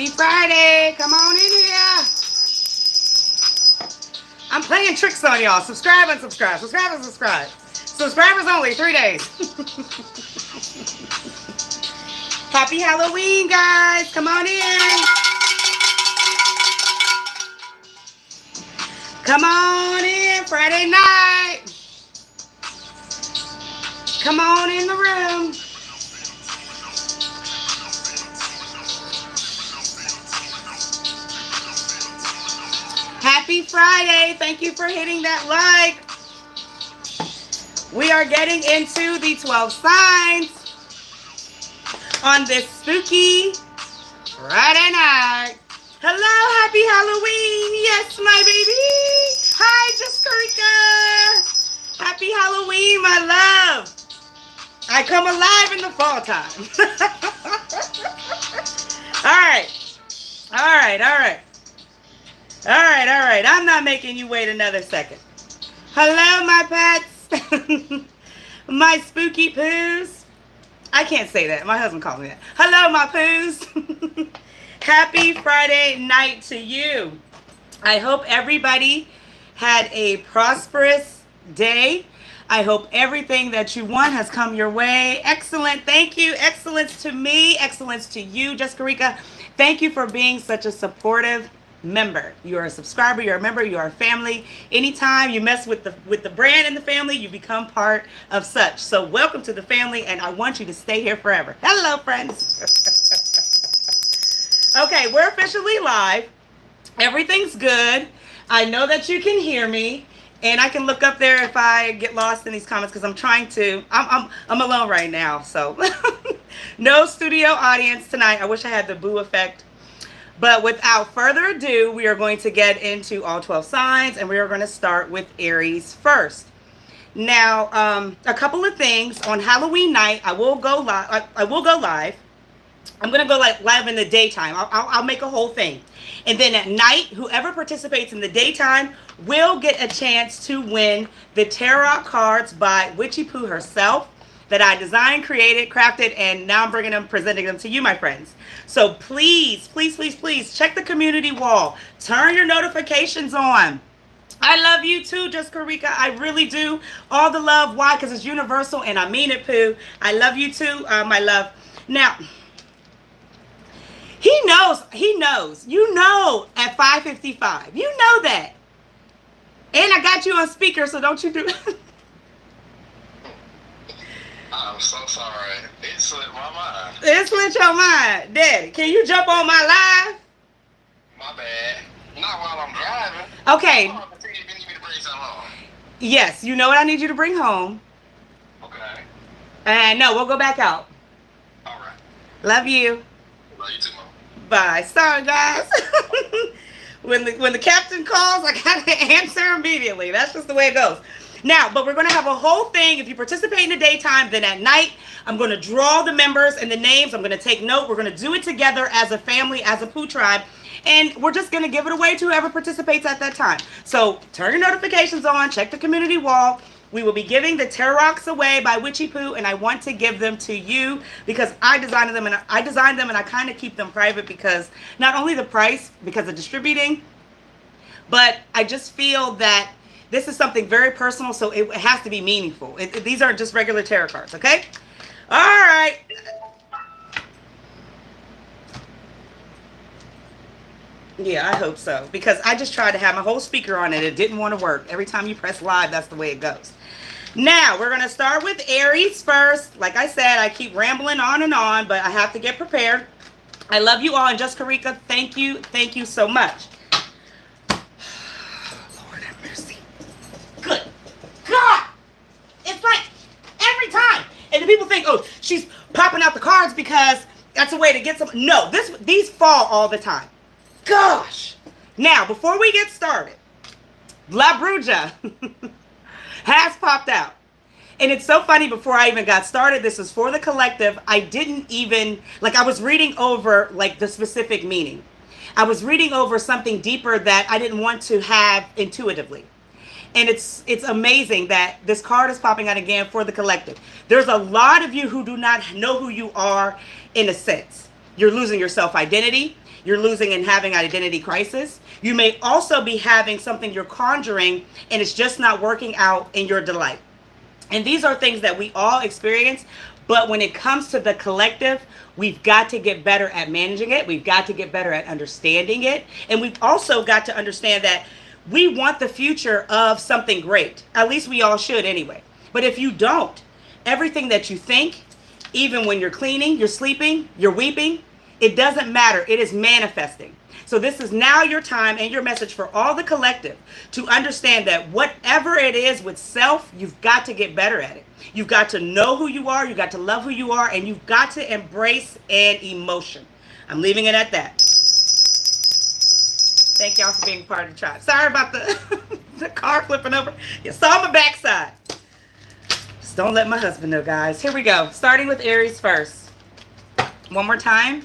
Happy Friday. Come on in here. I'm playing tricks on y'all. Subscribe and subscribe. Subscribe and subscribe. Subscribers only, 3 days. Happy Halloween, guys. Come on in. Come on in. Friday night. Come on in the room. Happy Friday. Thank you for hitting that like. We are getting into the 12 signs on this spooky Friday night. Hello, happy Halloween. Yes, my baby. Hi, Jessica. Happy Halloween, my love. I come alive in the fall time. All right. All right, all right. All right, all right. I'm not making you wait another second. Hello, my pets. My spooky poos. I can't say that. My husband calls me that. Hello, my poos. Happy Friday night to you. I hope everybody had a prosperous day. I hope everything that you want has come your way. Excellent. Thank you. Excellence to me. Excellence to you, Jessica. Thank you for being such a supportive member. You're a subscriber, you're a member, you're a family. Anytime you mess with the brand and the family, you become part of such. So welcome to the family, and I want you to stay here forever. Hello, friends. Okay, we're officially live. Everything's good. I know that you can hear me, and I can look up there if I get lost in these comments because I'm trying to. I'm alone right now, so no studio audience tonight. I wish I had the boo effect. But without further ado, we are going to get into all 12 signs, and we are going to start with Aries first. Now, a couple of things. On Halloween night, I will go live. I'm going to go live in the daytime. I'll make a whole thing. And then at night, whoever participates in the daytime will get a chance to win the tarot cards by WitchyPoo herself that I designed, created, crafted, and now I'm bringing them, presenting them to you, my friends. So please, please, please, please check the community wall. Turn your notifications on. I love you too, Jessica Rica. I really do. All the love. Why? Because it's universal, and I mean it, Pooh. I love you too, my love. Now, he knows. You know at 5:55. You know that. And I got you on speaker, so don't you do I'm so sorry. It slipped my mind. It slipped your mind. Daddy, can you jump on my live? My bad. Not while I'm driving. Okay. Oh, you need me to bring something home. Yes, you know what I need you to bring home. Okay. And no, we'll go back out. All right. Love you. Love you too, Mom. Bye. Sorry, guys. When the captain calls, I gotta answer immediately. That's just the way it goes. Now, but we're going to have a whole thing. If you participate in the daytime, then at night, I'm going to draw the members and the names. I'm going to take note. We're going to do it together as a family, as a Pooh tribe. And we're just going to give it away to whoever participates at that time. So turn your notifications on. Check the community wall. We will be giving the Tarots away by WitchyPoo, and I want to give them to you because I designed them, and I kind of keep them private because not only the price, because of distributing, but I just feel that this is something very personal, so it has to be meaningful. These aren't just regular tarot cards, okay? All right. Yeah, I hope so. Because I just tried to have my whole speaker on it. It didn't want to work. Every time you press live, that's the way it goes. Now, we're going to start with Aries first. Like I said, I keep rambling on and on, but I have to get prepared. I love you all. And Jessica Rica, thank you so much. Lord have mercy. Good God. It's like every time. And the people think, oh, she's popping out the cards because that's a way to get some. No, these fall all the time. Gosh. Now, before we get started, La Bruja has popped out. And it's so funny, before I even got started, this is for the collective. I didn't even, I was reading over, the specific meaning. I was reading over something deeper that I didn't want to have intuitively. And it's amazing that this card is popping out again for the collective. There's a lot of you who do not know who you are in a sense. You're losing your self-identity. you're losing and having an identity crisis. You may also be having something you're conjuring and it's just not working out in your delight. And these are things that we all experience. But when it comes to the collective, we've got to get better at managing it. We've got to get better at understanding it. And we've also got to understand that we want the future of something great. At least we all should anyway. But if you don't, everything that you think, even when you're cleaning, you're sleeping, you're weeping, it doesn't matter. It is manifesting. So this is now your time and your message for all the collective to understand that whatever it is with self, you've got to get better at it. You've got to know who you are. You've got to love who you are. And you've got to embrace an emotion. I'm leaving it at that. Thank y'all for being part of the tribe. Sorry about the, the car flipping over. You saw my backside. Just don't let my husband know, guys. Here we go. Starting with Aries first. One more time.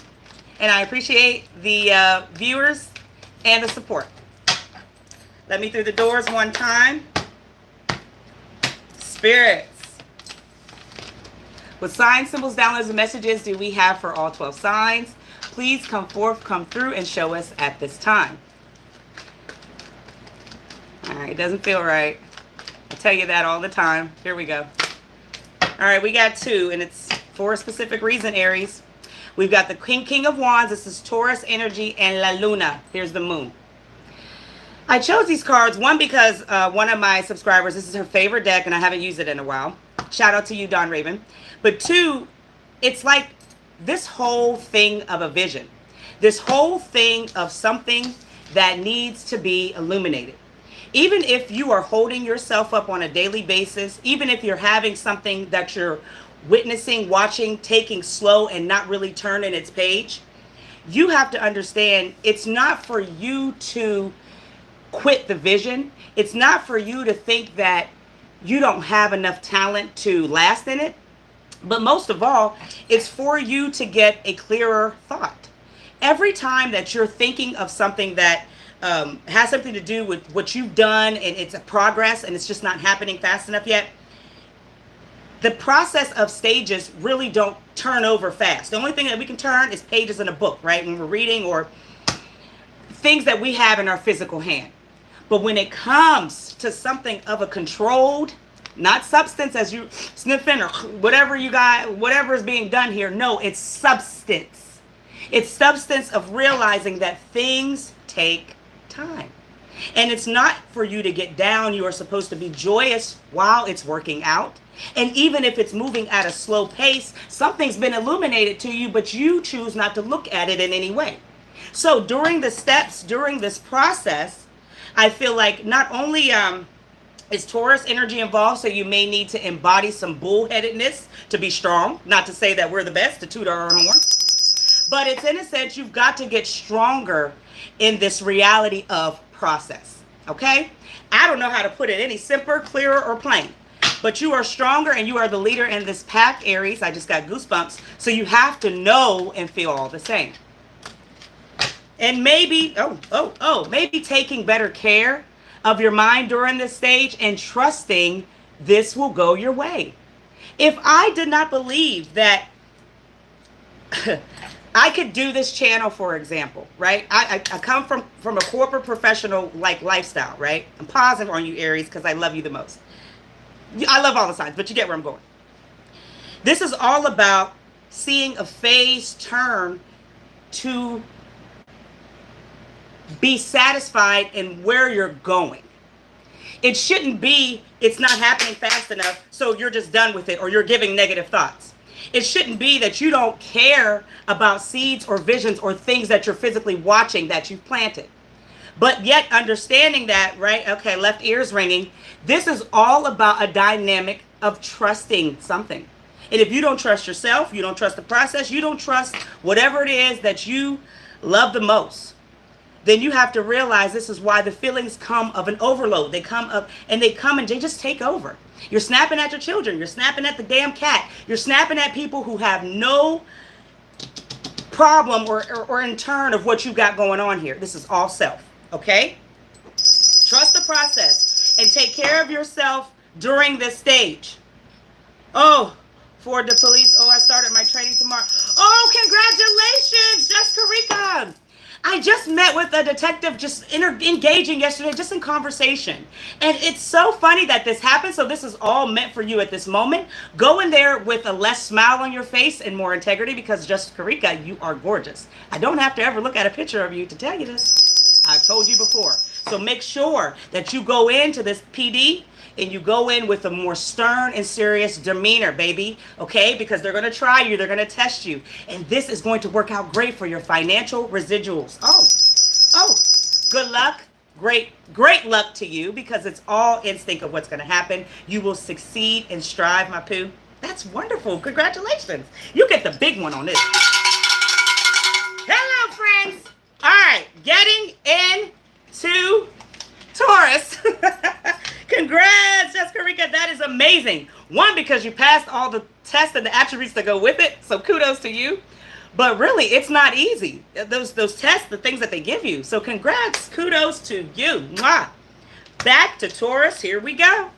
And I appreciate the viewers and the support. Let me through the doors one time. Spirits. What signs, symbols, downloads, and messages do we have for all 12 signs? Please come forth, come through, and show us at this time. All right, it doesn't feel right. I tell you that all the time. Here we go. All right, we got 2, and it's for a specific reason, Aries. We've got the King of Wands. This is Taurus energy and La Luna. Here's the moon. I chose these cards, one, because one of my subscribers, this is her favorite deck, and I haven't used it in a while. Shout out to you, Don Raven. But 2, it's like this whole thing of a vision. This whole thing of something that needs to be illuminated. Even if you are holding yourself up on a daily basis, even if you're having something that you're witnessing, watching, taking slow and not really turning its page, you have to understand it's not for you to quit the vision. It's not for you to think that you don't have enough talent to last in it. But most of all, it's for you to get a clearer thought. Every time that you're thinking of something that has something to do with what you've done and it's a progress and it's just not happening fast enough yet, the process of stages really don't turn over fast. The only thing that we can turn is pages in a book, right? When we're reading, or things that we have in our physical hand. But when it comes to something of a controlled, not substance as you sniffing or whatever you got, whatever is being done here. No, it's substance. It's substance of realizing that things take time. And it's not for you to get down. You are supposed to be joyous while it's working out. And even if it's moving at a slow pace, something's been illuminated to you, but you choose not to look at it in any way. So during the steps, during this process, I feel like not only is Taurus energy involved, so you may need to embody some bullheadedness to be strong. Not to say that we're the best, to toot our own horn. But it's in a sense, you've got to get stronger in this reality of process. Okay? I don't know how to put it any simpler, clearer, or plain. But you are stronger and you are the leader in this pack, Aries. I just got goosebumps. So you have to know and feel all the same. And maybe, maybe taking better care of your mind during this stage and trusting this will go your way. If I did not believe that I could do this channel, for example, right? I come from a corporate professional like lifestyle, right? I'm pausing on you, Aries, because I love you the most. I love all the signs, but you get where I'm going. This is all about seeing a phase turn to be satisfied in where you're going. It shouldn't be, it's not happening fast enough, so you're just done with it, or you're giving negative thoughts. It shouldn't be that you don't care about seeds or visions or things that you're physically watching that you've planted. But yet understanding that, right? Okay, left ear's ringing. This is all about a dynamic of trusting something. And if you don't trust yourself, you don't trust the process, you don't trust whatever it is that you love the most, then you have to realize this is why the feelings come of an overload. They come up and they just take over. You're snapping at your children. You're snapping at the damn cat. You're snapping at people who have no problem or in turn of what you got going on here. This is all self. Okay? Trust the process and take care of yourself during this stage. Oh, for the police. Oh, I started my training tomorrow. Oh, congratulations, Jessica Rica. met with a detective just engaging yesterday, just in conversation. And it's so funny that this happened. So this is all meant for you at this moment. Go in there with a less smile on your face and more integrity, because just Karika, you are gorgeous. I don't have to ever look at a picture of you to tell you this. I've told you before. So make sure that you go into this PD and you go in with a more stern and serious demeanor, baby, okay? Because they're going to try you, they're going to test you, and this is going to work out great for your financial residuals. Oh, good luck. Great luck to you, because it's all instinct of what's going to happen. You will succeed and strive, my poo. That's wonderful. Congratulations. You get the big one on this. Hello, friends. All right, getting into Taurus. Congrats, Jessica Rica. That is amazing. One, because you passed all the tests and the attributes that go with it. So kudos to you. But really, it's not easy. Those tests, the things that they give you. So congrats. Kudos to you. Mwah. Back to Taurus. Here we go.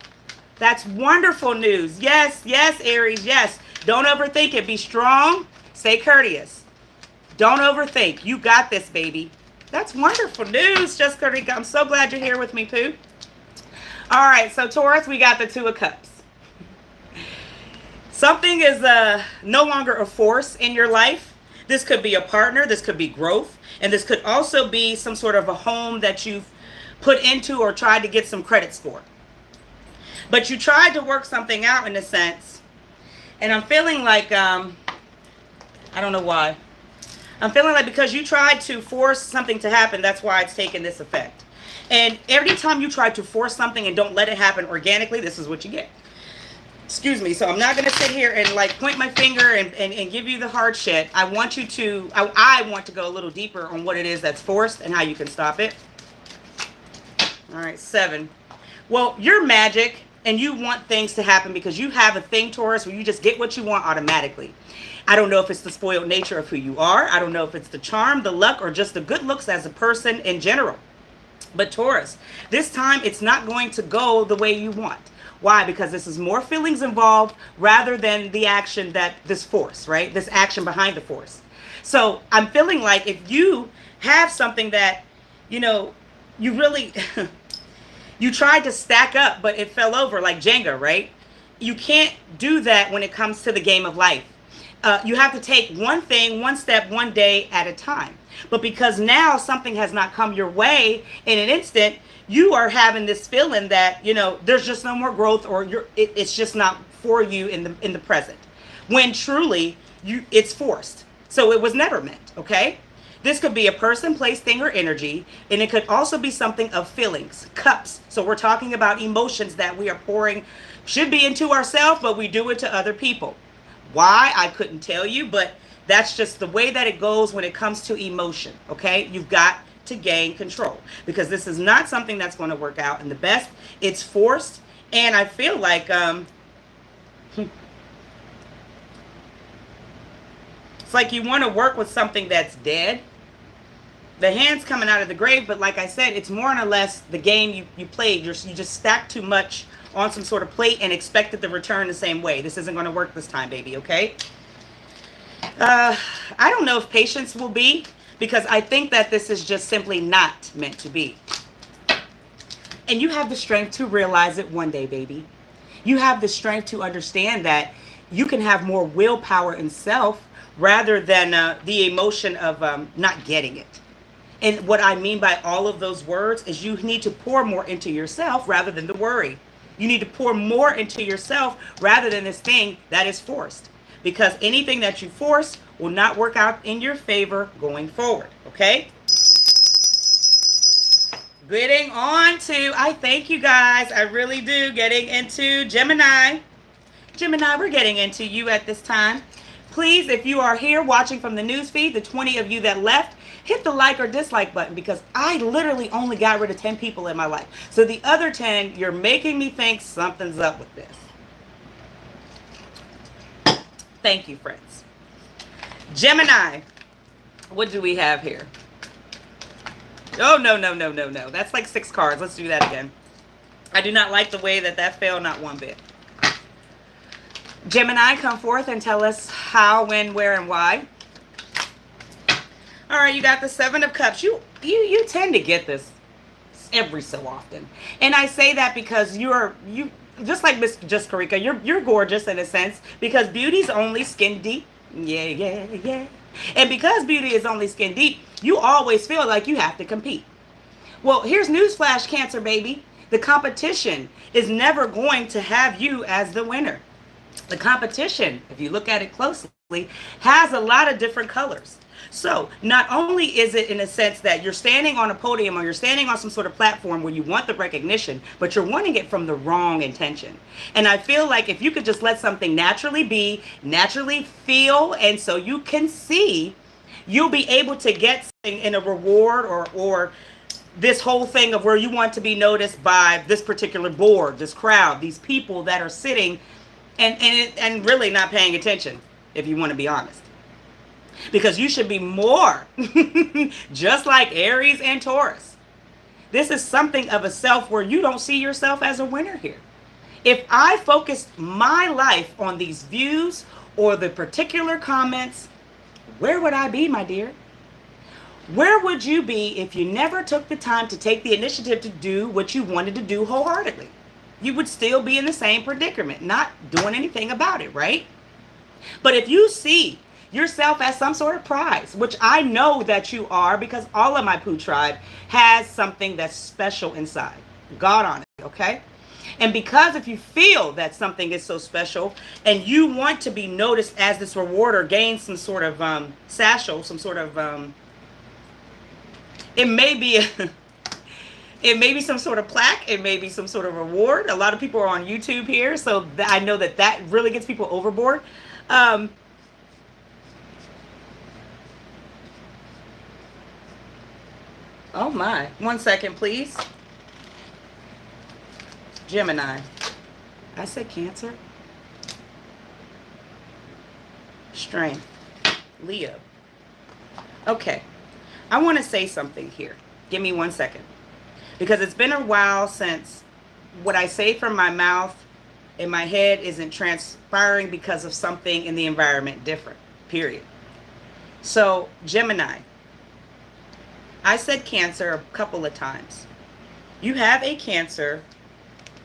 That's wonderful news. Yes, Aries. Yes. Don't overthink it. Be strong. Stay courteous. Don't overthink. You got this, baby. That's wonderful news, Jessica Rica. I'm so glad you're here with me, Pooh. All right, so Taurus, we got the Two of Cups. Something is no longer a force in your life. This could be a partner, this could be growth, and this could also be some sort of a home that you've put into or tried to get some credits for. But you tried to work something out in a sense, and I'm feeling like, I don't know why. I'm feeling like because you tried to force something to happen, that's why it's taking this effect. And every time you try to force something and don't let it happen organically, this is what you get. Excuse me. So I'm not going to sit here and like point my finger and give you the hard shit. I want you to, I want to go a little deeper on what it is that's forced and how you can stop it. All right, 7. Well, you're magic and you want things to happen because you have a thing, Taurus, where you just get what you want automatically. I don't know if it's the spoiled nature of who you are. I don't know if it's the charm, the luck, or just the good looks as a person in general. But Taurus, this time it's not going to go the way you want. Why? Because this is more feelings involved rather than the action that this force, right? This action behind the force. So I'm feeling like if you have something that, you know, you really, you tried to stack up, but it fell over like Jenga, right? You can't do that when it comes to the game of life. You have to take one thing, one step, one day at a time. But because now something has not come your way in an instant, you are having this feeling that, you know, there's just no more growth, or it's just not for you in the present. When truly it's forced. So it was never meant, okay? This could be a person, place, thing, or energy, and it could also be something of feelings, cups. So we're talking about emotions that we are pouring, should be into ourselves, but we do it to other people. Why? I couldn't tell you, but that's just the way that it goes when it comes to emotion, okay? You've got to gain control because this is not something that's going to work out in the best. It's forced, and I feel like it's like you want to work with something that's dead. The hand's coming out of the grave, but like I said, it's more or less the game you played. You just stacked too much on some sort of plate and expected the return the same way. This isn't going to work this time, baby, okay? I don't know if patience will be, because I think that this is just simply not meant to be. And you have the strength to realize it one day, baby. You have the strength to understand that you can have more willpower in self rather than the emotion of not getting it. And what I mean by all of those words is you need to pour more into yourself rather than the worry. You need to pour more into yourself rather than this thing that is forced. Because anything that you force will not work out in your favor going forward. Okay? Getting on to, I thank you guys. I really do. Getting into Gemini. Gemini, we're getting into you at this time. Please, if you are here watching from the news feed, the 20 of you that left, hit the like or dislike button, because I literally only got rid of 10 people in my life. So the other 10, you're making me think something's up with this. Thank you, friends. Gemini, what do we have here? Oh, no. That's like 6 cards. Let's do that again. I do not like the way that fell, not one bit. Gemini, come forth and tell us how, when, where, and why. All right, you got the 7 of Cups. you tend to get this every so often. And I say that because you just like Miss Just Karika, you're gorgeous in a sense because beauty's only skin deep. Yeah, yeah, yeah. And because beauty is only skin deep, you always feel like you have to compete. Well, here's newsflash, Cancer baby. The competition is never going to have you as the winner. The competition, if you look at it closely, has a lot of different colors. So not only is it in a sense that you're standing on a podium or you're standing on some sort of platform where you want the recognition, but you're wanting it from the wrong intention. And I feel like if you could just let something naturally be, naturally feel, and so you can see, you'll be able to get something in a reward or this whole thing of where you want to be noticed by this particular board, this crowd, these people that are sitting and really not paying attention, if you want to be honest. Because you should be more just like Aries and Taurus. This is something of a self where you don't see yourself as a winner here. If I focused my life on these views or the particular comments, where would I be, my dear? Where would you be if you never took the time to take the initiative to do what you wanted to do wholeheartedly? You would still be in the same predicament, not doing anything about it, right? But if you see yourself as some sort of prize, which I know that you are because all of my Poo tribe has something that's special inside. God on it, okay? And because if you feel that something is so special and you want to be noticed as this reward or gain some sort of satchel, some sort of, it may be it may be some sort of plaque. It may be some sort of reward. A lot of people are on YouTube here, so I know that really gets people overboard. Oh my. 1 second, please. Gemini. I said Cancer. Strength. Leo. Okay. I want to say something here. Give me 1 second. Because it's been a while since what I say from my mouth in my head isn't transpiring because of something in the environment different, period. So, Gemini, I said Cancer a couple of times. You have a Cancer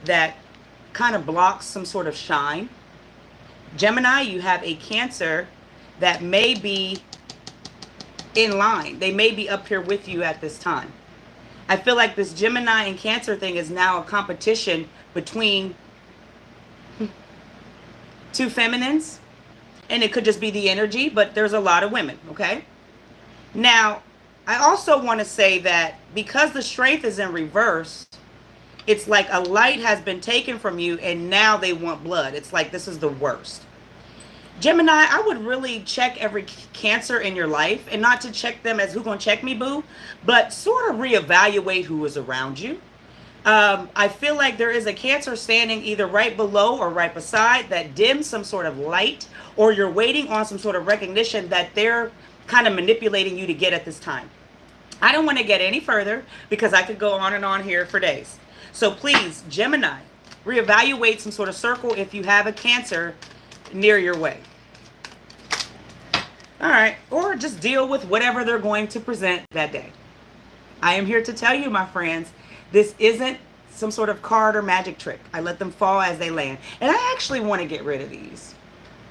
that kind of blocks some sort of shine. Gemini, you have a Cancer that may be in line. They may be up here with you at this time. I feel like this Gemini and Cancer thing is now a competition between two feminines. And it could just be the energy, but there's a lot of women, okay? Now, I also want to say that because the strength is in reverse, it's like a light has been taken from you and now they want blood. It's like this is the worst. Gemini, I would really check every Cancer in your life, and not to check them as who gonna check me, boo, but sort of reevaluate who is around you. I feel like there is a Cancer standing either right below or right beside that dims some sort of light, or you're waiting on some sort of recognition that they're kind of manipulating you to get at this time. I don't want to get any further because I could go on and on here for days. So please, Gemini, reevaluate some sort of circle if you have a Cancer near your way. All right, or just deal with whatever they're going to present that day. I am here to tell you, my friends, this isn't some sort of card or magic trick. I let them fall as they land. And I actually want to get rid of these.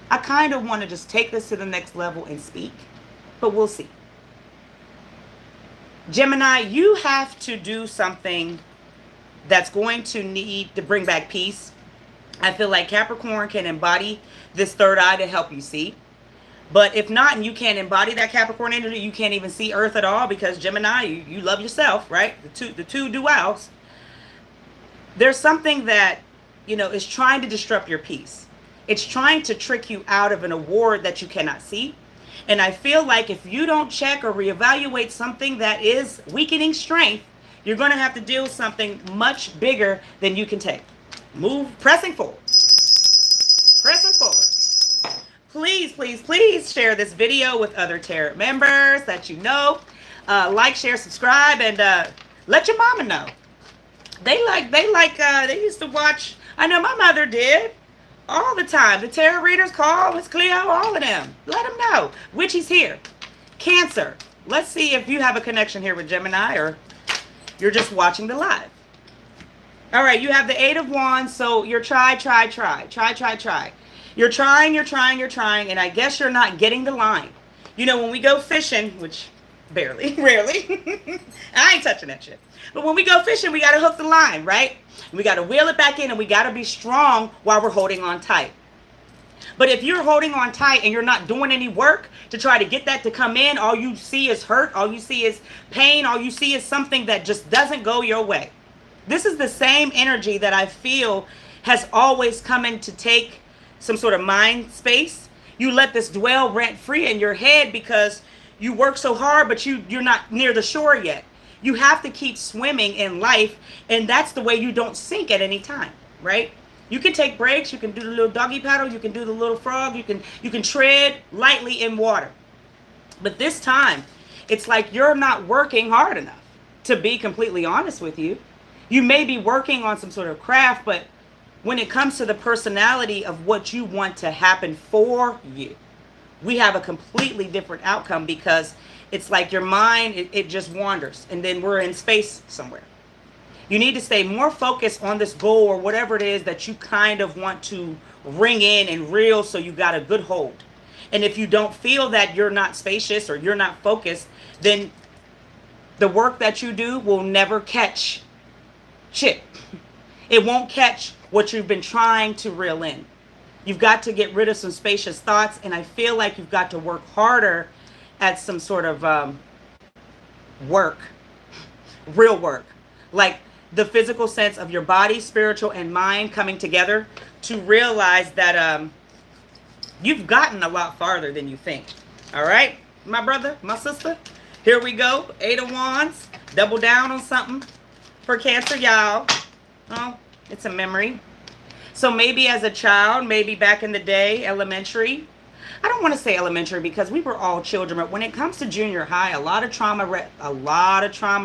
I kind of want to just take this to the next level and speak, but we'll see. Gemini, you have to do something that's going to need to bring back peace. I feel like Capricorn can embody this third eye to help you see. But if not, and you can't embody that Capricorn energy, you can't even see Earth at all because Gemini, you love yourself, right? The two duals. There's something that, is trying to disrupt your peace. It's trying to trick you out of an award that you cannot see. And I feel like if you don't check or reevaluate something that is weakening strength, you're going to have to deal with something much bigger than you can take. Pressing forward. Pressing forward. Please, please, please share this video with other tarot members that you know. Like, share, subscribe, and let your mama know. They used to watch. I know my mother did all the time. The tarot readers call Miss Cleo, all of them. Let them know. Witchy's here. Cancer, let's see if you have a connection here with Gemini or you're just watching the live. All right, you have the Eight of Wands, so you're try. You're trying, and I guess you're not getting the line. You know, when we go fishing, which barely, rarely, I ain't touching that shit. But when we go fishing, we got to hook the line, right? We got to wheel it back in, and we got to be strong while we're holding on tight. But if you're holding on tight and you're not doing any work to try to get that to come in, all you see is hurt, all you see is pain, all you see is something that just doesn't go your way. This is the same energy that I feel has always come in to take some sort of mind space. You let this dwell rent free in your head because you work so hard, but you're not near the shore yet. You have to keep swimming in life, and that's the way you don't sink at any time, right? You can take breaks, you can do the little doggy paddle, you can do the little frog, you can tread lightly in water. But this time, it's like you're not working hard enough, to be completely honest with you. You may be working on some sort of craft, but when it comes to the personality of what you want to happen for you, we have a completely different outcome because it's like your mind, it just wanders, and then we're in space somewhere. You need to stay more focused on this goal or whatever it is that you kind of want to ring in and reel so you got a good hold. And if you don't feel that you're not spacious or you're not focused, then the work that you do will never catch shit. It won't catch what you've been trying to reel in. You've got to get rid of some spacious thoughts, and I feel like you've got to work harder at some sort of work, real work, like the physical sense of your body, spiritual, and mind coming together to realize that you've gotten a lot farther than you think. All right, my brother, my sister, here we go. Eight of Wands, double down on something for Cancer, y'all. Oh, it's a memory. So maybe as a child, maybe back in the day, elementary. I don't want to say elementary because we were all children, but when it comes to junior high, a lot of trauma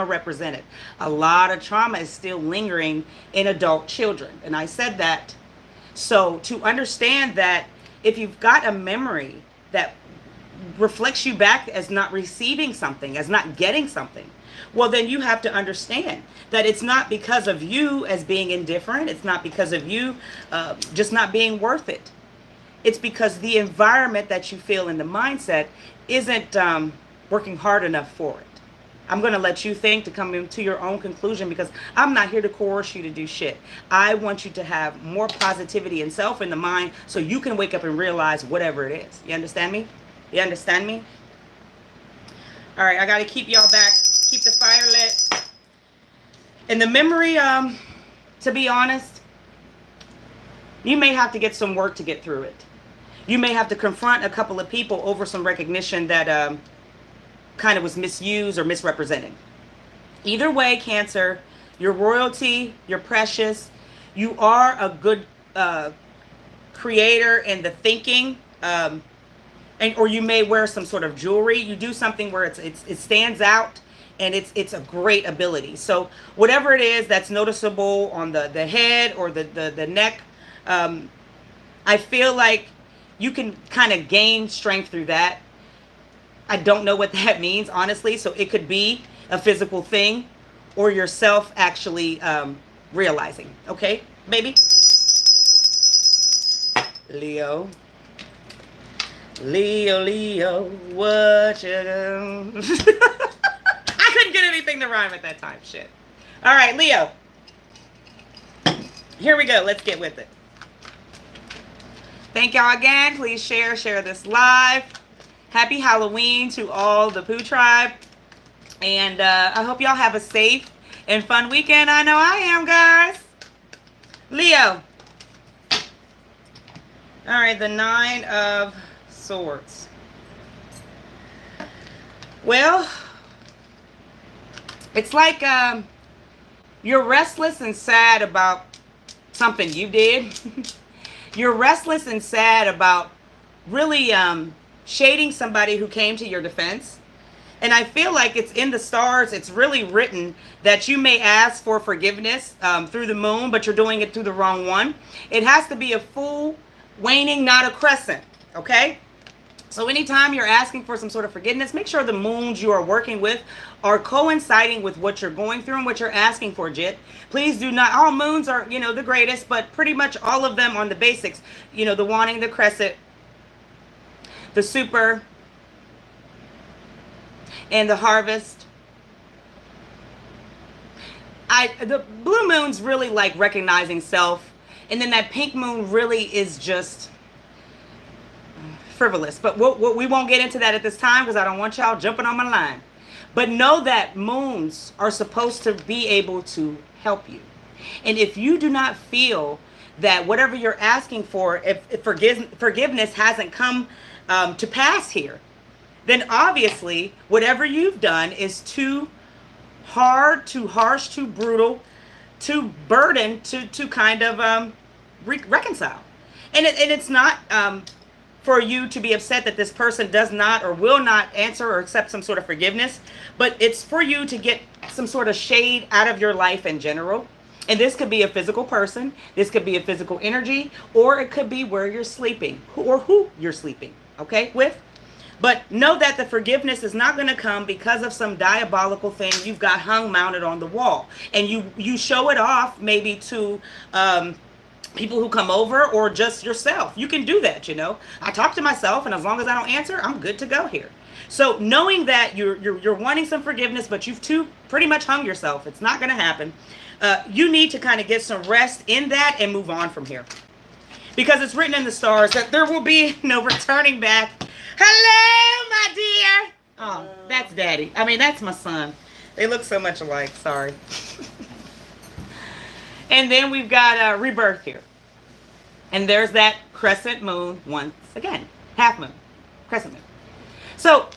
represented. A lot of trauma is still lingering in adult children. And I said that. So to understand that if you've got a memory that reflects you back as not receiving something, as not getting something, well, then you have to understand that it's not because of you as being indifferent. It's not because of you just not being worth it. It's because the environment that you feel in the mindset isn't working hard enough for it. I'm going to let you think to come into your own conclusion because I'm not here to coerce you to do shit. I want you to have more positivity and self in the mind so you can wake up and realize whatever it is. You understand me? You understand me? All right, I got to keep y'all back. Keep the fire lit. In the memory, to be honest, you may have to get some work to get through it. You may have to confront a couple of people over some recognition that kind of was misused or misrepresented. Either way, Cancer, you're royalty, you're precious, you are a good creator in the thinking, or you may wear some sort of jewelry. You do something where it stands out, and it's a great ability. So whatever it is that's noticeable on the head or the neck, I feel like you can kind of gain strength through that. I don't know what that means, honestly. So it could be a physical thing or yourself actually realizing. Okay, baby? Leo. Leo, what you do? I couldn't get anything to rhyme at that time. Shit. All right, Leo. Here we go. Let's get with it. Thank y'all again. Please share this live. Happy Halloween to all the Poo Tribe. And I hope y'all have a safe and fun weekend. I know I am, guys. Leo. All right, the Nine of Swords. Well, it's like you're restless and sad about something you did. You're restless and sad about really shading somebody who came to your defense. And I feel like it's in the stars. It's really written that you may ask for forgiveness through the moon, but you're doing it through the wrong one. It has to be a full waning, not a crescent. Okay? So anytime you're asking for some sort of forgiveness, make sure the moons you are working with are coinciding with what you're going through and what you're asking for, Jit. Please do not, all moons are, the greatest, but pretty much all of them on the basics, the wanting, the crescent, the super, and the harvest. The blue moon's really like recognizing self, and then that pink moon really is just frivolous. But we won't get into that at this time because I don't want y'all jumping on my line. But know that moons are supposed to be able to help you. And if you do not feel that whatever you're asking for, if forgiveness hasn't come to pass here, then obviously whatever you've done is too hard, too harsh, too brutal, too burdened to kind of reconcile. And it's not for you to be upset that this person does not or will not answer or accept some sort of forgiveness, but it's for you to get some sort of shade out of your life in general. And this could be a physical person, this could be a physical energy, or it could be where you're sleeping or who you're sleeping, okay, with. But know that the forgiveness is not going to come because of some diabolical thing you've got hung mounted on the wall. And you show it off maybe to people who come over or just yourself. You can do that, I talk to myself, and as long as I don't answer, I'm good to go here. So knowing that you're wanting some forgiveness, but you've pretty much hung yourself, it's not going to happen. You need to kind of get some rest in that and move on from here. Because it's written in the stars that there will be no returning back. Hello, my dear. Oh, that's Daddy. I mean, that's my son. They look so much alike. Sorry. And then we've got rebirth here. And there's that crescent moon once again. Half moon. Crescent moon. So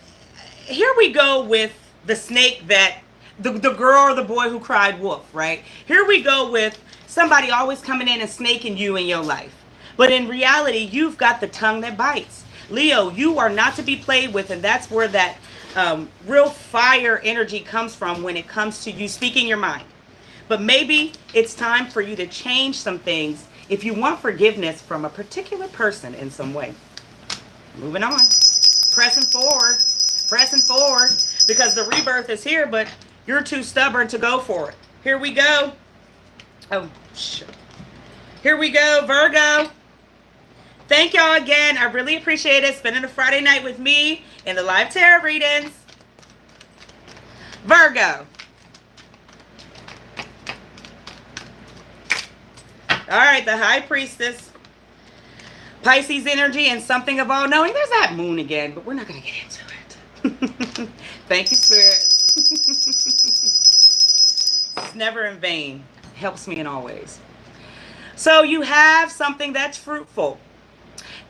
here we go with the snake that, the girl or the boy who cried wolf, right? Here we go with somebody always coming in and snaking you in your life. But in reality, you've got the tongue that bites. Leo, you are not to be played with, and that's where that real fire energy comes from when it comes to you speaking your mind. But maybe it's time for you to change some things if you want forgiveness from a particular person in some way. Moving on. Pressing forward. Pressing forward. Because the rebirth is here, but you're too stubborn to go for it. Here we go. Oh, shit. Here we go, Virgo. Thank y'all again. I really appreciate it. Spending a Friday night with me in the live tarot readings. Virgo. All right, the High Priestess. Pisces energy and something of all knowing. There's that moon again, but we're not going to get into it. Thank you, Spirit. It's never in vain. Helps me in all ways. So you have something that's fruitful.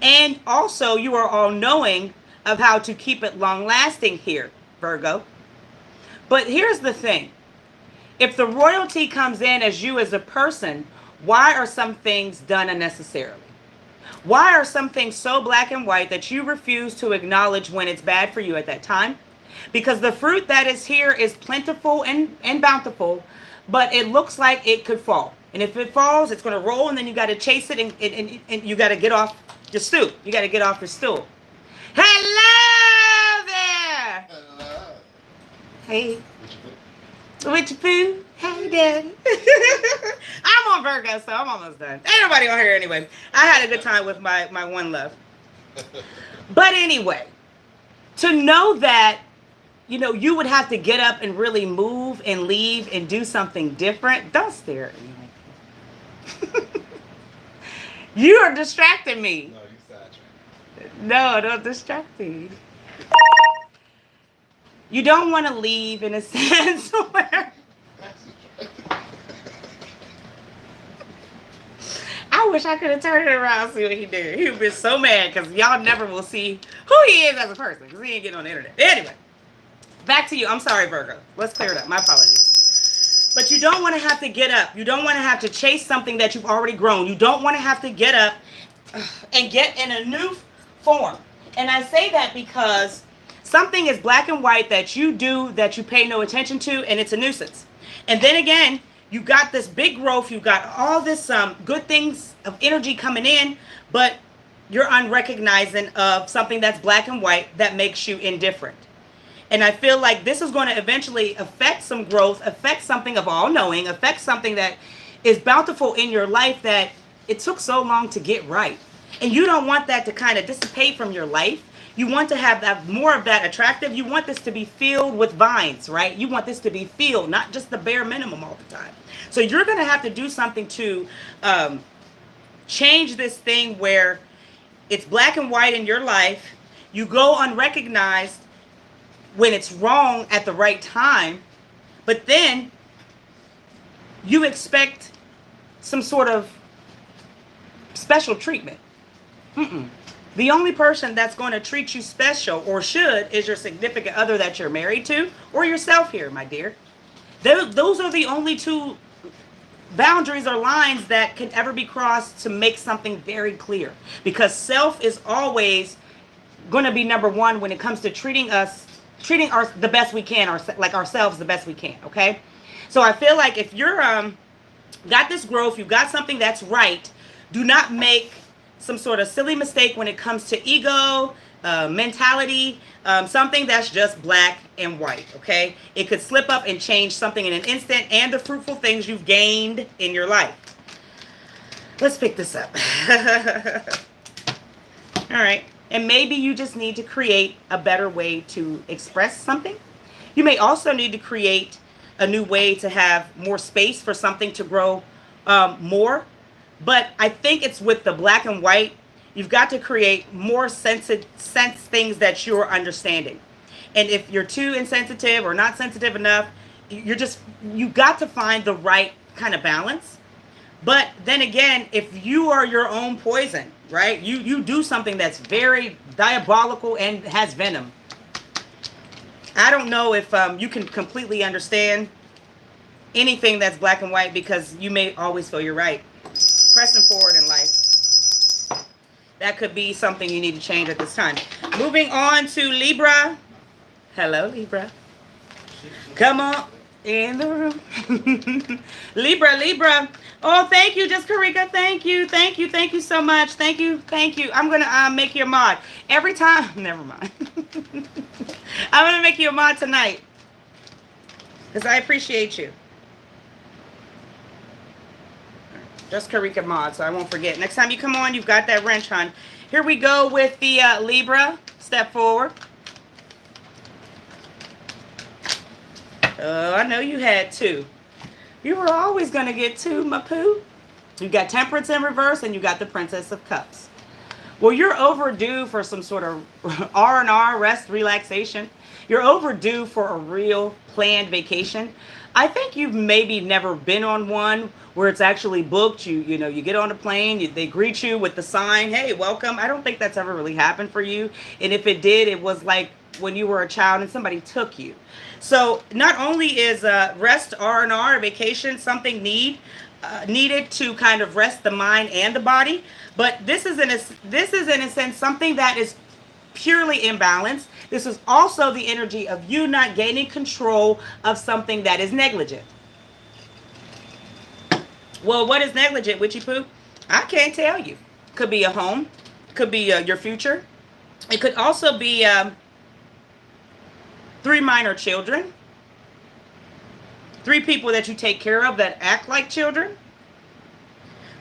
And also you are all knowing of how to keep it long lasting here, Virgo. But here's the thing. If the royalty comes in as you as a person, why are some things done unnecessarily? Why are some things so black and white that you refuse to acknowledge when it's bad for you at that time? Because the fruit that is here is plentiful and bountiful, but it looks like it could fall. And if it falls, it's going to roll, and then you got to chase it, and you got to get off your stool. You got to get off your stool. Hello there. Hello. Hey. WitchyPoo. Hey, Daddy. I'm on Virgo, so I'm almost done. Ain't nobody on here anyway. I had a good time with my one love. But anyway, to know that, you would have to get up and really move and leave and do something different. Don't stare at me like that. You are distracting me. No, you sidetracked. No, don't distract me. You don't want to leave in a sense where I wish I could have turned it around and see what he did. He would be so mad because y'all never will see who he is as a person because he ain't getting on the internet. Anyway, back to you. I'm sorry, Virgo. Let's clear it up. My apologies. But you don't want to have to get up. You don't want to have to chase something that you've already grown. You don't want to have to get up and get in a new form. And I say that because something is black and white that you do that you pay no attention to, and it's a nuisance. And then again, you got this big growth. You got all this good things of energy coming in, but you're unrecognizing of something that's black and white that makes you indifferent. And I feel like this is going to eventually affect some growth, affect something of all knowing, affect something that is bountiful in your life that it took so long to get right. And you don't want that to kind of dissipate from your life. You want to have that more of that attractive. You want this to be filled with vines, right? You want this to be filled, not just the bare minimum all the time. So you're going to have to do something to change this thing where it's black and white in your life. You go unrecognized when it's wrong at the right time, but then you expect some sort of special treatment. The only person that's going to treat you special, or should, is your significant other that you're married to, or yourself here, my dear. Those are the only two boundaries or lines that can ever be crossed to make something very clear. Because self is always going to be number one when it comes to treating the best we can, like ourselves the best we can, okay? So I feel like if you're got this growth, you've got something that's right, do not make some sort of silly mistake when it comes to ego, mentality, something that's just black and white, okay? It could slip up and change something in an instant and the fruitful things you've gained in your life. Let's pick this up. All right. And maybe you just need to create a better way to express something. You may also need to create a new way to have more space for something to grow more. But I think it's with the black and white, you've got to create more sense things that you're understanding. And if you're too insensitive or not sensitive enough, you got to find the right kind of balance. But then again, if you are your own poison, right? You do something that's very diabolical and has venom. I don't know if you can completely understand anything that's black and white, because you may always feel you're right. Pressing forward in life. That could be something you need to change at this time. Moving on to Libra. Hello, Libra. Come on in the room. Libra. Oh, thank you, just Karika. Thank you so much. Thank you. I'm gonna make you a mod every time. Never mind. I'm gonna make you a mod tonight because I appreciate you. Just Karika mod, so I won't forget. Next time you come on, you've got that wrench, hon. Here we go with the Libra. Step forward. Oh, I know you had two. You were always going to get two, my poo. You got Temperance in reverse, and you got the Princess of Cups. Well, you're overdue for some sort of R&R, rest, relaxation. You're overdue for a real planned vacation. I think you've maybe never been on one where it's actually booked. You know, you get on a plane, they greet you with the sign, hey, welcome. I don't think that's ever really happened for you. And if it did, it was like when you were a child and somebody took you. So not only is rest, R&R, vacation, something needed to kind of rest the mind and the body, but this is in a sense something that is purely imbalanced. This is also the energy of you not gaining control of something that is negligent. Well, what is negligent, WitchyPoo? I can't tell you. Could be a home. Could be your future. It could also be 3 minor children. 3 people that you take care of that act like children.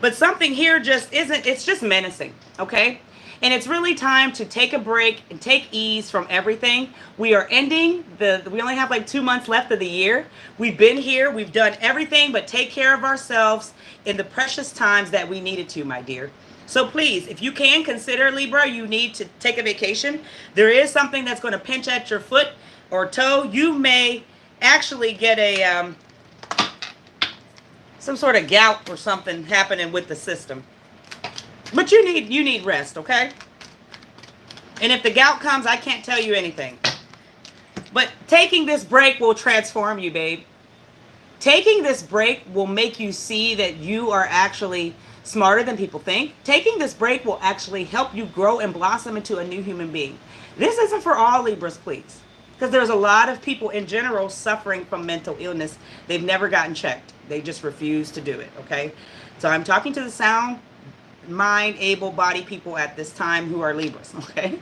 But something here just isn't, it's just menacing, okay? And it's really time to take a break and take ease from everything. We are ending we only have like 2 months left of the year. We've been here. We've done everything but take care of ourselves in the precious times that we needed to, my dear. So please, if you can consider, Libra, you need to take a vacation. There is something that's going to pinch at your foot or toe. You may actually get a some sort of gout or something happening with the system. But you need rest, okay? And if the gout comes, I can't tell you anything. But taking this break will transform you, babe. Taking this break will make you see that you are actually smarter than people think. Taking this break will actually help you grow and blossom into a new human being. This isn't for all Libras, please. Because there's a lot of people in general suffering from mental illness. They've never gotten checked. They just refuse to do it, okay? So I'm talking to the sound. mind, able-bodied people at this time who are Libras, okay?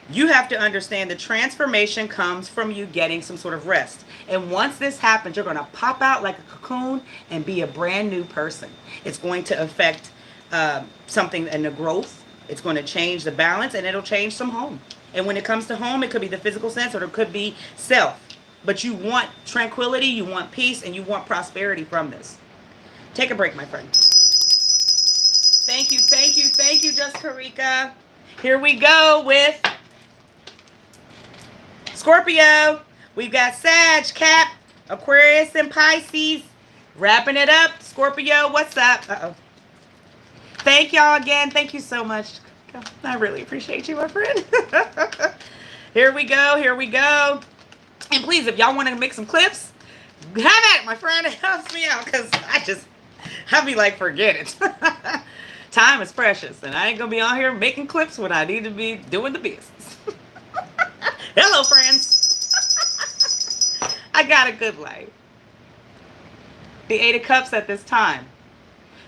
You have to understand the transformation comes from you getting some sort of rest. And once this happens, you're going to pop out like a cocoon and be a brand new person. It's going to affect something in the growth. It's going to change the balance, and it'll change some home. And when it comes to home, it could be the physical sense, or it could be self. But you want tranquility, you want peace, and you want prosperity from this. Take a break, my friend. Thank you, thank you, thank you, Jessica. Here we go with Scorpio. We've got Sag, Cap, Aquarius, and Pisces. Wrapping it up. Scorpio, what's up? Uh-oh. Thank y'all again. Thank you so much. I really appreciate you, my friend. Here we go. Here we go. And please, if y'all want to make some clips, have at it, my friend. It helps me out because I'll be like, forget it. Time is precious, and I ain't going to be on here making clips when I need to be doing the business. Hello, friends. I got a good life. The 8 of Cups at this time.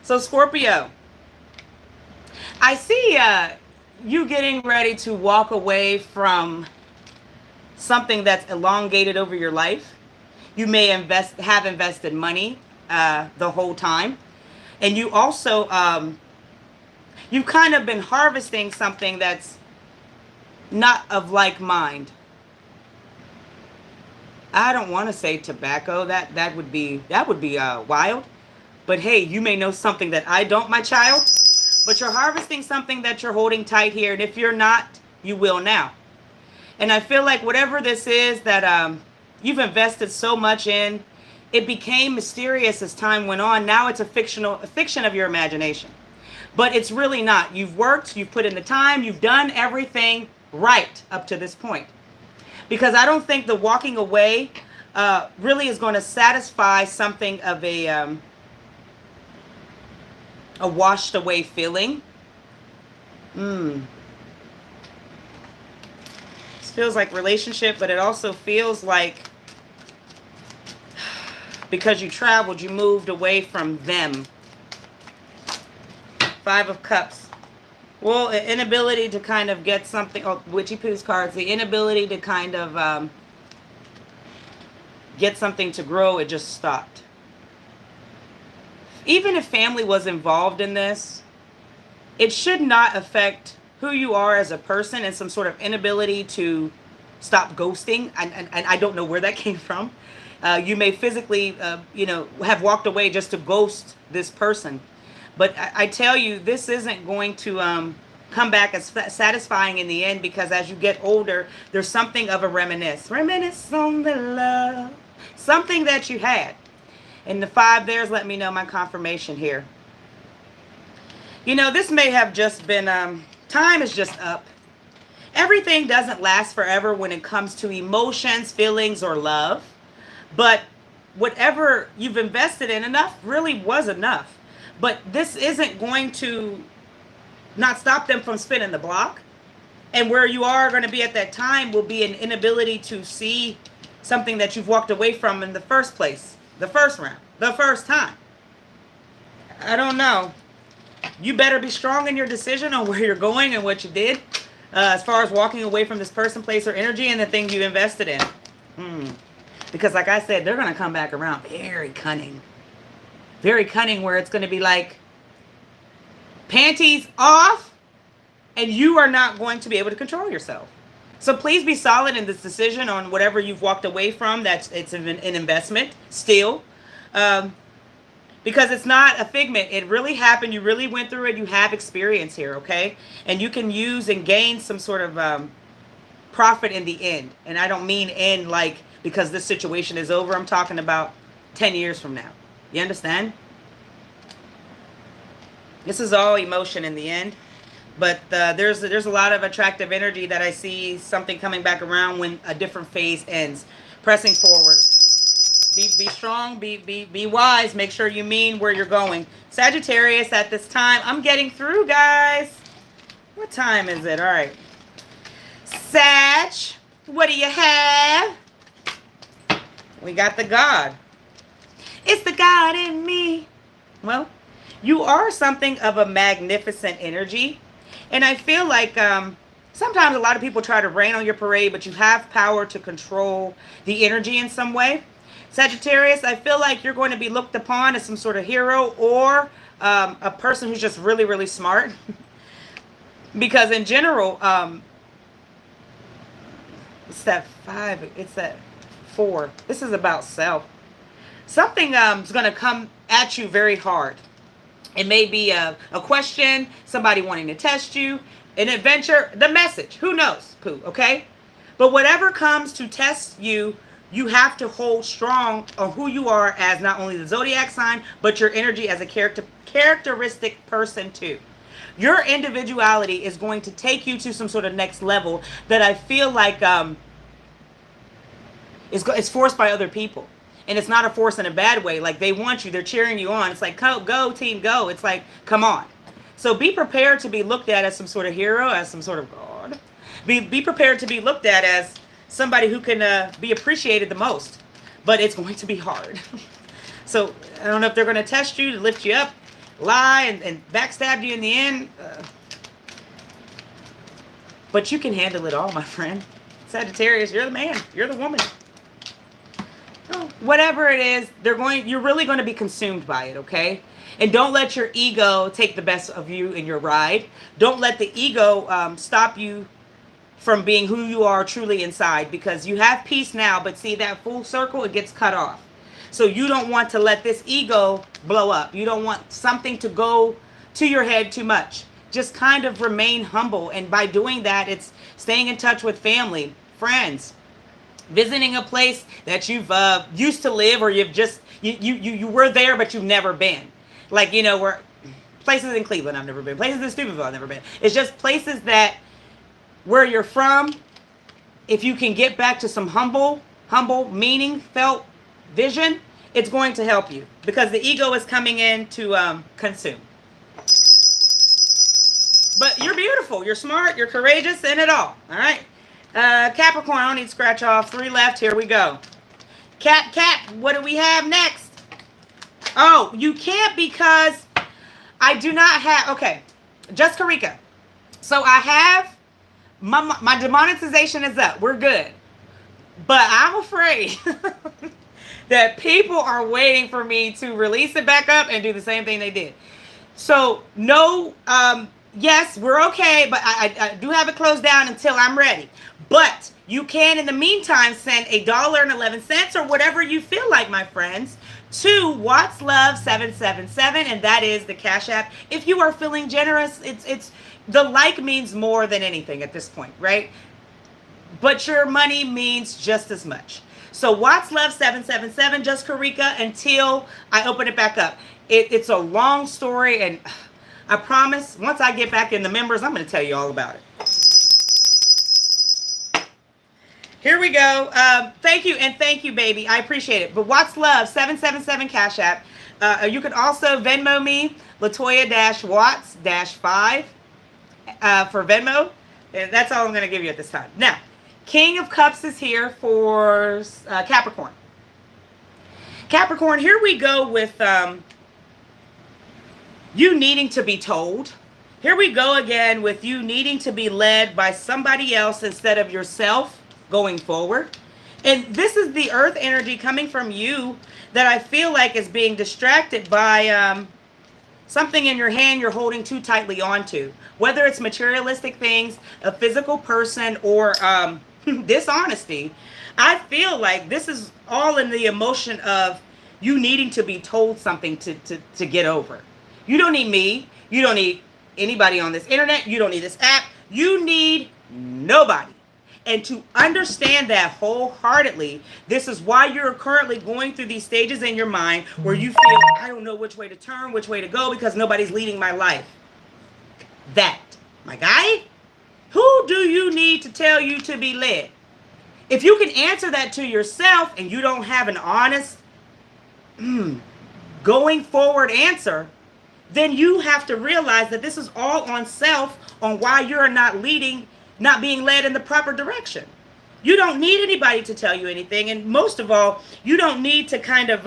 So, Scorpio, I see you getting ready to walk away from something that's elongated over your life. You may have invested money the whole time. And you also, you've kind of been harvesting something that's not of like mind. I don't want to say tobacco. That would be wild. But hey, you may know something that I don't, my child. But you're harvesting something that you're holding tight here. And if you're not, you will now. And I feel like whatever this is that you've invested so much in, it became mysterious as time went on. Now it's a fiction of your imagination. But it's really not. You've worked, you've put in the time, you've done everything right up to this point. Because I don't think the walking away really is going to satisfy something of a washed away feeling. This feels like relationship, but it also feels like because you traveled, you moved away from them. 5 of Cups. Well, inability to kind of get something, WitchyPoo's cards, the inability to kind of get something to grow, it just stopped. Even if family was involved in this, it should not affect who you are as a person and some sort of inability to stop ghosting. And I don't know where that came from. You may physically, have walked away just to ghost this person. But I tell you, this isn't going to come back as satisfying in the end, because as you get older, there's something of a reminisce. Reminisce on the love. Something that you had. And the 5 there's let me know my confirmation here. This may have just been, time is just up. Everything doesn't last forever when it comes to emotions, feelings, or love. But whatever you've invested in, enough really was enough. But this isn't going to not stop them from spinning the block. And where you are going to be at that time will be an inability to see something that you've walked away from in the first place. The first round. The first time. I don't know. You better be strong in your decision on where you're going and what you did. As far as walking away from this person, place, or energy and the things you invested in. Because like I said, they're going to come back around very cunning. Very cunning, where it's going to be like panties off and you are not going to be able to control yourself. So please be solid in this decision on whatever you've walked away from. It's an investment still. Because it's not a figment. It really happened. You really went through it. You have experience here, okay? And you can use and gain some sort of profit in the end. And I don't mean end like because this situation is over. I'm talking about 10 years from now. You understand? This is all emotion in the end. But there's a lot of attractive energy that I see something coming back around when a different phase ends. Pressing forward. Be strong, be wise. Make sure you mean where you're going. Sagittarius at this time. I'm getting through, guys. What time is it? All right. Sag, what do you have? We got the God. It's the God in me. Well, You are something of a magnificent energy. And I feel like sometimes a lot of people try to rain on your parade, but you have power to control the energy in some way. Sagittarius, I feel like you're going to be looked upon as some sort of hero or a person who's just really, really smart. Because in general, it's that 5, it's that 4. This is about self. Something is going to come at you very hard. It may be a question, somebody wanting to test you, an adventure, the message. Who knows, Pooh, okay? But whatever comes to test you, you have to hold strong on who you are as not only the zodiac sign, but your energy as a characteristic person too. Your individuality is going to take you to some sort of next level that I feel like is forced by other people. And it's not a force in a bad way. Like, they want you. They're cheering you on. It's like, go, team, go. It's like, come on. So be prepared to be looked at as some sort of hero, as some sort of god. Be prepared to be looked at as somebody who can be appreciated the most. But it's going to be hard. So I don't know if they're going to test you to lift you up, lie, and backstab you in the end. But you can handle it all, my friend. Sagittarius, you're the man. You're the woman. Whatever it is, you're really going to be consumed by it, okay? And don't let your ego take the best of you in your ride. Don't let the ego stop you from being who you are truly inside, because you have peace now, but see that full circle, it gets cut off. So you don't want to let this ego blow up. You don't want something to go to your head too much. Just kind of remain humble. And by doing that, it's staying in touch with family, friends, visiting a place that you've used to live, or you've just you were there but you've never been. Like, where places in Cleveland I've never been, places in Steubenville I've never been. It's just places that where you're from, if you can get back to some humble meaning felt vision, it's going to help you, because the ego is coming in to consume. But you're beautiful, you're smart, you're courageous, and it all right. Capricorn, I don't need to scratch off. 3 left. Here we go. Cap, what do we have next? Oh, you can't, because I do not have... Okay, just Karika. So I have... My demonetization is up. We're good. But I'm afraid that people are waiting for me to release it back up and do the same thing they did. So, no... yes, we're okay, but I do have it closed down until I'm ready. But you can, in the meantime, send $1.11 or whatever you feel like, my friends, to Watts Love 777, and that is the Cash App. If you are feeling generous, it's the like means more than anything at this point, right? But your money means just as much. So Watts Love 777, just Karika, until I open it back up. It's a long story, and I promise, once I get back in the members, I'm going to tell you all about it. Here we go. Thank you, and thank you, baby. I appreciate it. But Watts Love, 777 Cash App. You can also Venmo me, Latoya-Watts-5 for Venmo. And that's all I'm going to give you at this time. Now, King of Cups is here for Capricorn. Capricorn, here we go with... you needing to be told. Here we go again with you needing to be led by somebody else instead of yourself going forward. And this is the earth energy coming from you that I feel like is being distracted by something in your hand you're holding too tightly onto. Whether it's materialistic things, a physical person, or dishonesty. I feel like this is all in the emotion of you needing to be told something to get over. You don't need me. You don't need anybody on this internet. You don't need this app. You need nobody. And to understand that wholeheartedly, this is why you're currently going through these stages in your mind where you feel, I don't know which way to turn, which way to go, because nobody's leading my life. That, my guy, who do you need to tell you to be led? If you can answer that to yourself and you don't have an honest, going forward answer, then you have to realize that this is all on self, on why you're not being led in the proper direction. You don't need anybody to tell you anything. And most of all, you don't need to kind of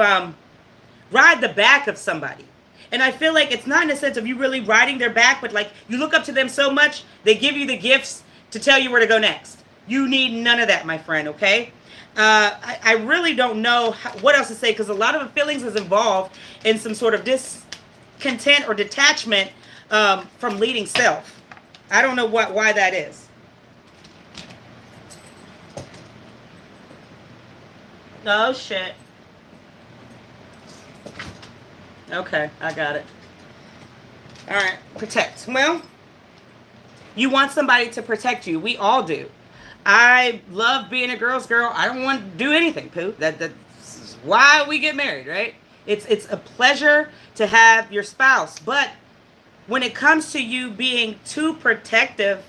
ride the back of somebody. And I feel like it's not in a sense of you really riding their back, but like you look up to them so much, they give you the gifts to tell you where to go next. You need none of that, my friend, okay? I really don't know what else to say, because a lot of the feelings is involved in some sort of discontent or detachment from leading self. I don't know why that is. Oh, shit. Okay, I got it. All right, protect. Well, you want somebody to protect you. We all do. I love being a girl's girl. I don't want to do anything, Pooh. That's why we get married, right? It's a pleasure to have your spouse. But when it comes to you being too protective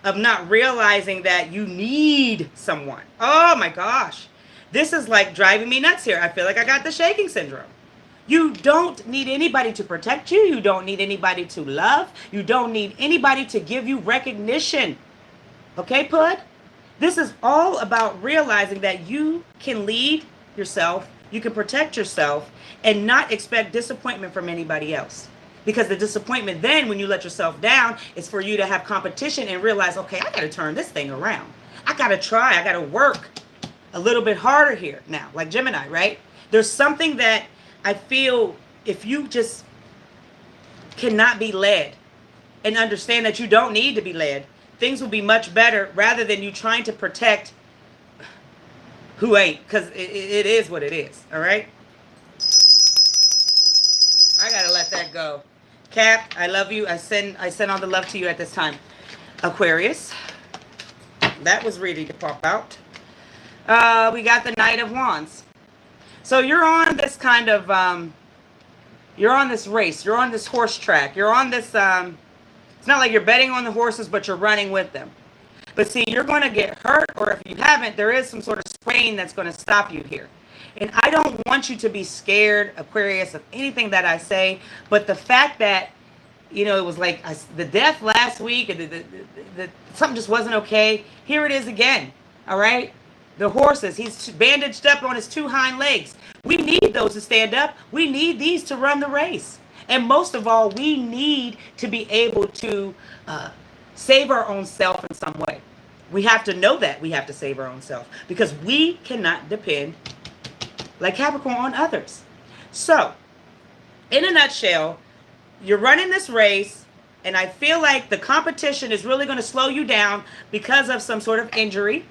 of not realizing that you need someone, oh my gosh. This is like driving me nuts here. I feel like I got the shaking syndrome. You don't need anybody to protect you. You don't need anybody to love. You don't need anybody to give you recognition. Okay, Pud? This is all about realizing that you can lead yourself, you can protect yourself, and not expect disappointment from anybody else. Because the disappointment then, when you let yourself down, is for you to have competition and realize, okay, I got to turn this thing around. I got to try. I got to work a little bit harder here now, like Gemini, right? There's something that I feel if you just cannot be led and understand that you don't need to be led, things will be much better rather than you trying to protect who ain't, because it is what it is, all right? I got to let that go. Cap, I love you. I send all the love to you at this time. Aquarius, that was ready to pop out. We got the Knight of Wands. So you're on this kind of, you're on this race. You're on this horse track. You're on this, it's not like you're betting on the horses, but you're running with them. But see, you're going to get hurt, or if you haven't, there is some sort of strain that's going to stop you here. And I don't want you to be scared, Aquarius, of anything that I say. But the fact that, you know, it was like the death last week, and something just wasn't okay. Here it is again, all right? The horses, he's bandaged up on his two hind legs. We need those to stand up. We need these to run the race. And most of all, we need to be able to save our own self in some way. We have to know that we have to save our own self, because we cannot depend, like Capricorn, on others. So, in a nutshell, you're running this race, and I feel like the competition is really going to slow you down because of some sort of injury.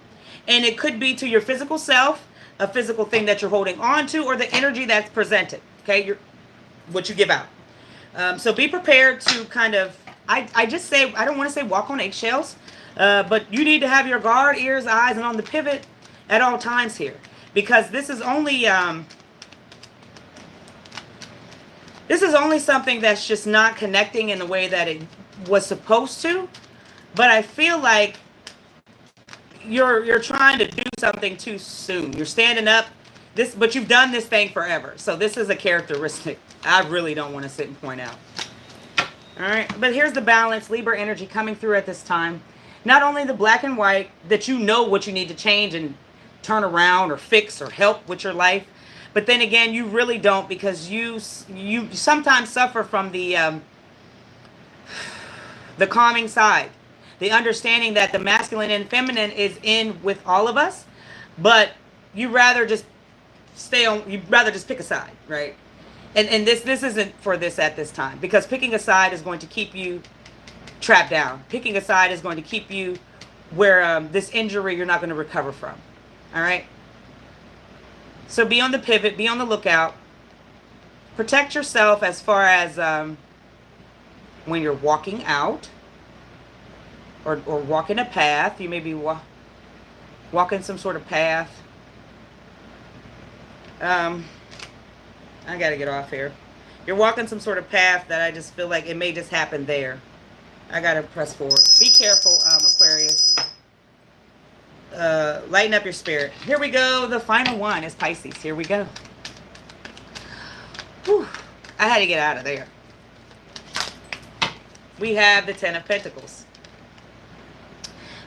And it could be to your physical self, a physical thing that you're holding on to, or the energy that's presented, okay? What you give out. So be prepared to kind of, I just say, I don't want to say walk on eggshells, but you need to have your guard, ears, eyes, and on the pivot at all times here. Because this is only something that's just not connecting in the way that it was supposed to. But I feel like you're trying to do something too soon. You're standing up, but you've done this thing forever. So this is a characteristic I really don't want to sit and point out. All right, but here's the balance, Libra energy coming through at this time. Not only the black and white, that you know what you need to change and turn around or fix or help with your life, but then again, you really don't, because you sometimes suffer from the calming side. The understanding that the masculine and feminine is in with all of us, but you rather just you'd rather just pick a side, right? And this isn't for this at this time, because picking a side is going to keep you trapped down. Picking a side is going to keep you where this injury you're not going to recover from. All right? So be on the pivot, be on the lookout. Protect yourself as far as when you're walking out, or walking a path. You may be walking some sort of path. I got to get off here. You're walking some sort of path that I just feel like it may just happen there. I got to press forward. Be careful, Aquarius. Lighten up your spirit. Here we go. The final one is Pisces. Here we go. Whew. I had to get out of there. We have the Ten of Pentacles.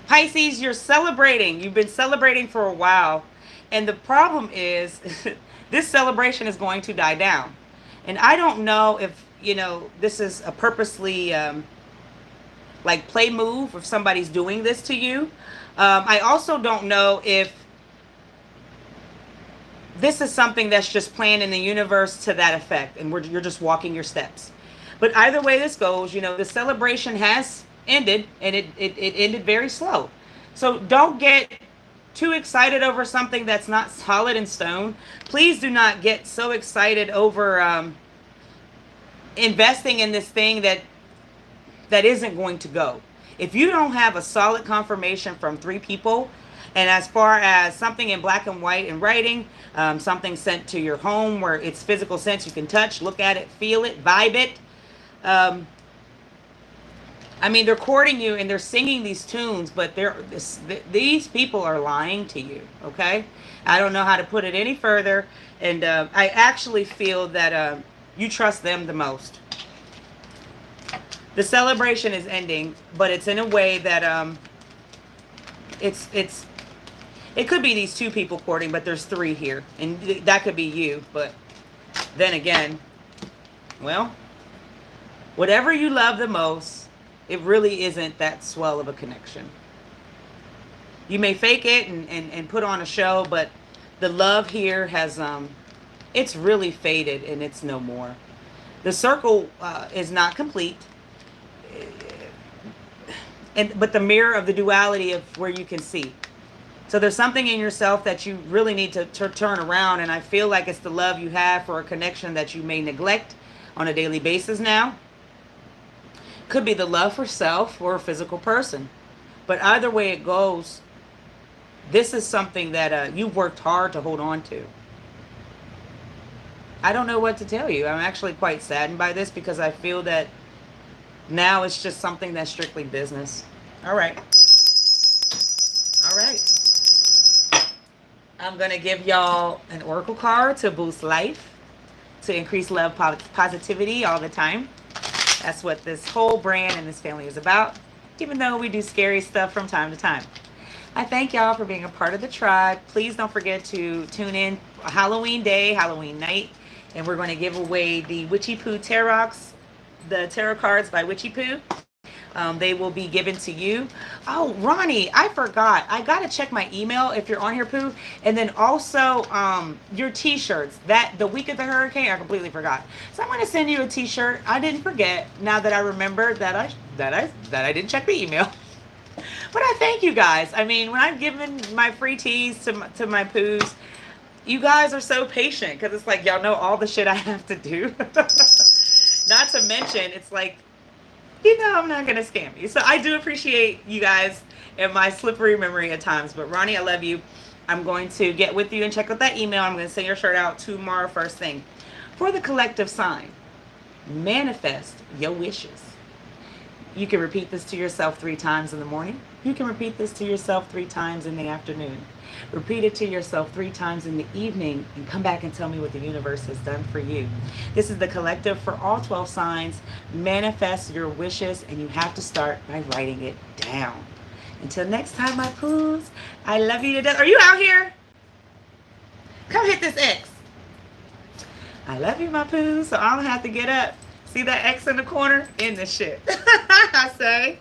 Pisces, you're celebrating. You've been celebrating for a while. And the problem is this celebration is going to die down. And I don't know if you know, this is a purposely like play move if somebody's doing this to you. I also don't know if this is something that's just planned in the universe to that effect, and you're just walking your steps. But either way this goes, you know, the celebration has ended, and it ended very slow. So don't get too excited over something that's not solid in stone. Please do not get so excited over investing in this thing that isn't going to go. If you don't have a solid confirmation from 3 people, and as far as something in black and white in writing, something sent to your home where it's physical sense, you can touch, look at it, feel it, vibe it. I mean, they're courting you and they're singing these tunes, but these people are lying to you, okay? I don't know how to put it any further, and I actually feel that you trust them the most. The celebration is ending, but it's in a way that it could be these 2 people courting, but there's 3 here, and that could be you. But then again, well, whatever you love the most, it really isn't that swell of a connection. You may fake it and put on a show, but the love here has it's really faded and it's no more. The circle is not complete, but the mirror of the duality of where you can see. So there's something in yourself that you really need to turn around, and I feel like it's the love you have for a connection that you may neglect on a daily basis now. Could be the love for self or a physical person. But either way it goes, this is something that you've worked hard to hold on to. I don't know what to tell you. I'm actually quite saddened by this because I feel that now it's just something that's strictly business. All right. All right. I'm going to give y'all an oracle card to boost life, to increase love, positivity all the time. That's what this whole brand and this family is about, even though we do scary stuff from time to time. I thank y'all for being a part of the tribe. Please don't forget to tune in Halloween day, Halloween night, and we're going to give away the WitchyPoo the tarot cards by WitchyPoo. They will be given to you. Oh, Ronnie, I forgot. I got to check my email if you're on here, Pooh. And then also your t-shirts. The week of the hurricane, I completely forgot. So I'm going to send you a t-shirt. I didn't forget. Now that I remember that I didn't check the email. But I thank you guys. I mean, when I'm giving my free teas to my Poos, you guys are so patient because it's like y'all know all the shit I have to do. Not to mention, it's like, you know, I'm not going to scam you. So I do appreciate you guys and my slippery memory at times. But Ronnie, I love you. I'm going to get with you and check out that email. I'm going to send your shirt out tomorrow first thing. For the collective sign, manifest your wishes. You can repeat this to yourself 3 times in the morning. You can repeat this to yourself 3 times in the afternoon. Repeat it to yourself 3 times in the evening and come back and tell me what the universe has done for you. This is the collective for all 12 signs. Manifest your wishes, and you have to start by writing it down. Until next time, my Poos, I love you to death. Are you out here? Come hit this X. I love you, my Poos, so I don't have to get up. See that X in the corner? In the shit. I say.